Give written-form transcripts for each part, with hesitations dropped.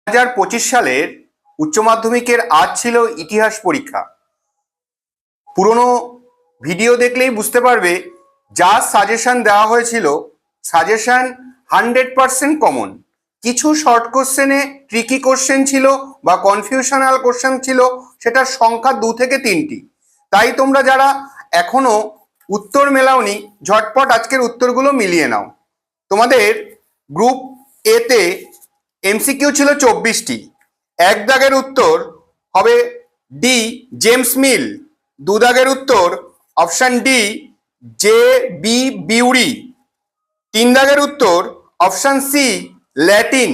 2025 সালের উচ্চ মাধ্যমিকের আজ ছিল ইতিহাস পরীক্ষা। পুরনো ভিডিও দেখলেই বুঝতে পারবে যা সাজেশন দেওয়া হয়েছিল, সাজেশন 100% কমন। কিছু শর্ট কোশ্চেনে ট্রিকি কোশ্চেন ছিল বা কনফিউশনাল কোশ্চেন ছিল, সেটার সংখ্যা 2 থেকে 3টি। তাই তোমরা যারা এখনো উত্তর মেলাওনি, ঝটপট আজকের উত্তরগুলো মিলিয়ে নাও। তোমাদের গ্রুপ এতে এমসিকিউ ছিল 24টি। এক দাগের উত্তর হবে ডি জেমস মিল, 2 দাগের উত্তর অপশন ডি জে বি বিউরি, 3 দাগের উত্তর অপশন সি ল্যাটিন,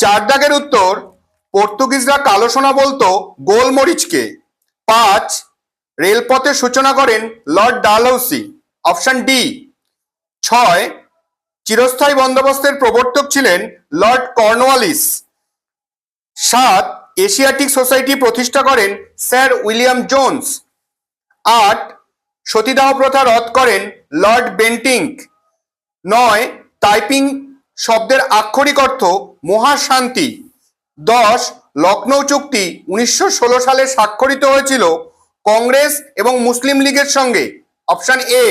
4 দাগের উত্তর পর্তুগিজরা কালো সোনা বলতো গোলমরিচকে, 5 রেলপথের সূচনা করেন লর্ড ডালহৌসি, অপশন ডি, 6 চিরস্থায়ী বন্দোবস্তের প্রবর্তক ছিলেন লর্ড কর্নওয়ালিস, 7 এশিয়াটিক সোসাইটি প্রতিষ্ঠা করেন স্যার উইলিয়াম জোন্স, 8 সতীদাহ প্রথা রদ করেন লর্ড বেন্টিঙ্ক, 9 টাইপিং শব্দের আক্ষরিক অর্থ মহাশান্তি, 10 লখনৌ চুক্তি 1916 সালে স্বাক্ষরিত হয়েছিল কংগ্রেস এবং মুসলিম লীগের সঙ্গে, অপশন এ,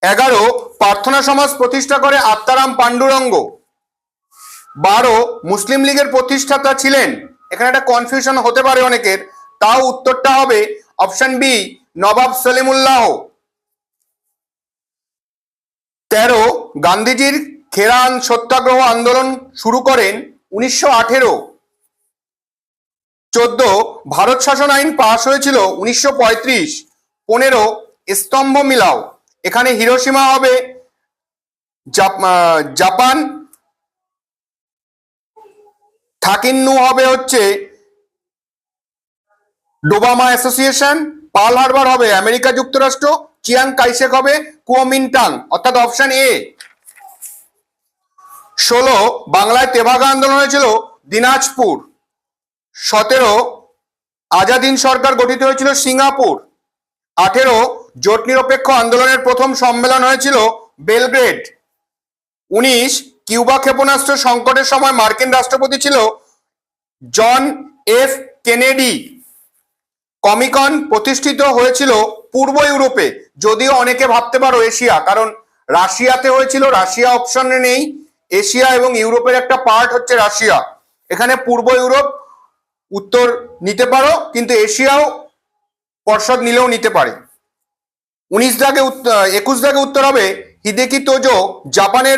11 প্রার্থনা সমাজ প্রতিষ্ঠা করে আত্মারাম পাণ্ডুরঙ্গ, 12 মুসলিম লীগের প্রতিষ্ঠাতা ছিলেন, এখানে একটা কনফিউশন হতে পারে অনেকের, তাও উত্তরটা হবে অপশন বি নবাব সলিমুল্লাহ, 13 গান্ধীজির খেরান সত্যাগ্রহ আন্দোলন শুরু করেন 1918, 14 ভারত শাসন আইন পাশ হয়েছিল 1935, 15 স্তম্ভ মিলাও, এখানে হিরোশিমা হবে জাপান, থাকিন্নু হবে হচ্ছে ডোবামা অ্যাসোসিয়েশন, পার্ল হারবার হবে আমেরিকা যুক্তরাষ্ট্র, চিয়াং কাইশেক হবে কুওমিন্টাং, অর্থাৎ অপশন এ। 16 বাংলায় তেভাগা আন্দোলন হয়েছিল দিনাজপুর, 17 আজাদ হিন্দ সরকার গঠিত হয়েছিল সিঙ্গাপুর, 18 জোট নিরপেক্ষ আন্দোলনের প্রথম সম্মেলন হয়েছিল বেলগ্রেড, 19 কিউবা ক্ষেপণাস্ত্র সংকটের সময় মার্কিন রাষ্ট্রপতি ছিল জন এফ কেনেডি, কমিকন প্রতিষ্ঠিত হয়েছিল পূর্ব ইউরোপে, যদিও অনেকে ভাবতে পারো এশিয়া, কারণ রাশিয়াতে হয়েছিল, রাশিয়া অপশনে নেই, এশিয়া এবং ইউরোপের একটা পার্ট হচ্ছে রাশিয়া, এখানে পূর্ব ইউরোপ উত্তর নিতে পারো, কিন্তু এশিয়াও পর্ষদ নিলেও নিতে পারে। 21 দাগে উত্তর হবে হিদেকি তোজো জাপানের